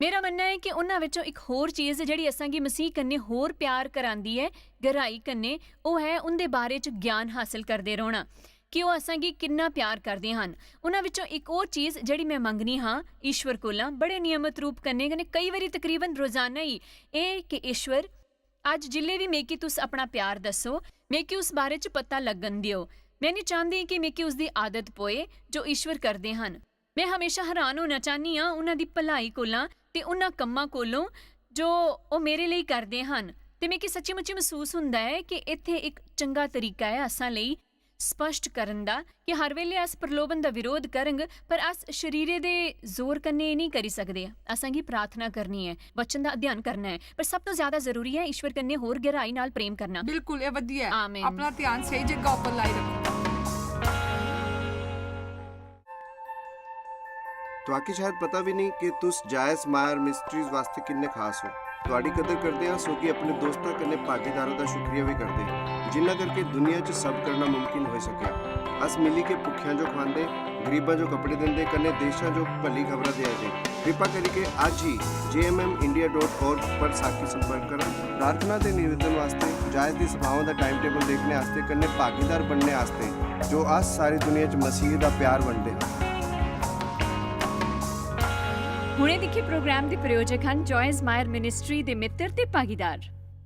ਮੇਰਾ ਮੰਨਣਾ ਹੈ ਕਿ ਉਹਨਾਂ ਵਿੱਚੋਂ ਇੱਕ ਹੋਰ ਚੀਜ਼ ਜਿਹੜੀ ਅਸਾਂ ਕੀ ਮਸੀਹ ਕੰਨੇ ਹੋਰ ਪਿਆਰ ਕਰਾਂਦੀ ਹੈ ਗਹਿਰਾਈ ਕੰਨੇ, ਉਹ ਹੈ ਉਹਦੇ ਬਾਰੇ 'ਚ ਗਿਆਨ ਹਾਸਲ ਕਰਦੇ ਰਹਿਣਾ ਕਿ ਉਹ ਅਸਾਂ ਕੀ ਕਿੰਨਾ ਪਿਆਰ ਕਰਦੇ ਹਨ। ਉਹਨਾਂ ਵਿੱਚੋਂ ਇੱਕ ਉਹ ਚੀਜ਼ ਜਿਹੜੀ ਮੈਂ ਮੰਗਣੀ ਹਾਂ ਈਸ਼ਵਰ ਕੋਲੋਂ ਬੜੇ ਨਿਯਮਿਤ ਰੂਪ ਕੰਨੇ ਕਈ ਵਾਰੀ ਤਕਰੀਬਨ ਰੋਜ਼ਾਨਾ ਹੀ, ਇਹ ਕਿ ਈਸ਼ਵਰ ਅੱਜ ਜਿੱਲੇ ਵੀ ਮੇਕੀ ਤੁਸ ਆਪਣਾ ਪਿਆਰ ਦੱਸੋ, ਮੇਕੀ ਉਸ ਬਾਰੇ 'ਚ ਪਤਾ ਲੱਗਣ ਦਿਓ। ਮੈਂ ਨਹੀਂ ਚਾਹੁੰਦੀ ਕਿ ਮੇਕੀ ਉਸਦੀ ਆਦਤ ਪੋਏ ਜੋ ਈਸ਼ਵਰ ਕਰਦੇ ਹਨ। ਮੈਂ ਹਮੇਸ਼ਾ ਹੈਰਾਨ ਹੋਣਾ ਚਾਹੁੰਦੀ ਹਾਂ ਉਹਨਾਂ ਦੀ ਭਲਾਈ ਕੋਲੋਂ ਤੇ ਉਹਨਾਂ ਕੰਮਾਂ ਕੋਲੋਂ ਜੋ ਉਹ ਮੇਰੇ ਲਈ ਕਰਦੇ ਹਨ। ਤੇ ਮੈਂ ਕਿ ਸੱਚੀ ਮੁੱਚੀ ਮਹਿਸੂਸ ਹੁੰਦਾ ਹੈ ਕਿ ਇੱਥੇ ਇੱਕ ਚੰਗਾ ਤਰੀਕਾ ਹੈ ਅਸਾਂ ਲਈ ਸਪਸ਼ਟ ਕਰਨ ਦਾ ਕਿ ਹਰ ਵੇਲੇ ਅਸ ਪ੍ਰਲੋਭਨ ਦਾ ਵਿਰੋਧ ਕਰਾਂਗੇ ਪਰ ਅਸ ਸ਼ਰੀਰੇ ਦੇ ਜ਼ੋਰ ਕੰਨੇ ਇਹ ਨਹੀਂ ਕਰੀ ਸਕਦੇ। ਅਸਾਂ ਕੀ ਪ੍ਰਾਰਥਨਾ ਕਰਨੀ ਹੈ, ਵਚਨ ਦਾ ਅਧਿਐਨ ਕਰਨਾ ਹੈ, ਪਰ ਸਭ ਤੋਂ ਜ਼ਿਆਦਾ ਜ਼ਰੂਰੀ ਹੈ ਈਸ਼ਵਰ ਕੰਨੇ ਹੋਰ ਗਹਿਰਾਈ ਨਾਲ ਪ੍ਰੇਮ ਕਰਨਾ। ਬਿਲਕੁਲ ਇਹ ਵਧੀਆ ਹੈ। ਆਮੀਨ। ਆਪਣਾ ਧਿਆਨ ਸਹੀ ਜਗ੍ਹਾ ਉੱਪਰ ਲਾਈ ਰੱਖੋ। ਤੁਹਾਕੀ ਸ਼ਾਇਦ ਪਤਾ ਵੀ ਨਹੀਂ ਕਿ ਤੁਸ ਜਾਇਜ਼ ਮਾਇਰ ਮਿਸਟਰੀਜ਼ ਵਾਸਤੇ ਕਿੰਨੇ ਖਾਸ ਹੋ। ਤੁਹਾਡੀ ਕਦਰ ਕਰਦੇ ਹਾਂ ਸੋ ਕਿ ਆਪਣੇ ਦੋਸਤਾਂ ਕਨੇ ਭਾਗੀਦਾਰਾਂ ਦਾ ਸ਼ੁਕਰੀਆ ਵੀ ਕਰਦੇ ਜਿਨ੍ਹਾਂ ਕਰਕੇ ਦੁਨੀਆ 'ਚ ਸਭ ਕਰਨਾ ਮੁਮਕਿਨ ਹੋ ਸਕਿਆ। ਅਸ ਮਿਲੀ ਕੇ ਭੁੱਖਿਆਂ ਜੋ ਖਵਾਉਂਦੇ, ਗਰੀਬਾਂ ਜੋ ਕੱਪੜੇ ਦਿੰਦੇ, ਕਨੇ ਦੇਸ਼ਾਂ ਜੋ ਭਲੀ ਖਬਰਾਂ ਦੇ ਆਏ। ਕਿਰਪਾ ਕਰਕੇ ਅੱਜ ਹੀ jmmindia.org ਪਰ ਸਾਖੀ ਸੰਪਰਕ ਕਰਨ। ਪ੍ਰਾਰਥਨਾ ਦੇ ਨਿਵੇਦਨ ਵਾਸਤੇ, ਜਾਇਜ਼ ਦੀ ਸਭਾਵਾਂ ਦਾ ਟਾਈਮ ਟੇਬਲ ਦੇਖਣੇ ਵਾਸਤੇ, ਕਨੇ ਭਾਗੀਦਾਰ ਬਣਨੇ ਵਾਸਤੇ ਜੋ ਅਸ ਸਾਰੀ ਦੁਨੀਆ 'ਚ ਮਸੀਹ ਦਾ ਪਿਆਰ ਵੰਡਦੇ ਹਨ। ਹੁਣੇ ਦੇਖੇ ਪ੍ਰੋਗਰਾਮ ਦੇ ਪ੍ਰਯੋਜਕ ਹਨ ਜੋਇਸ ਮਾਇਰ ਮਿਨਿਸਟਰੀ ਦੇ ਮਿੱਤਰ ਤੇ ਭਾਗੀਦਾਰ।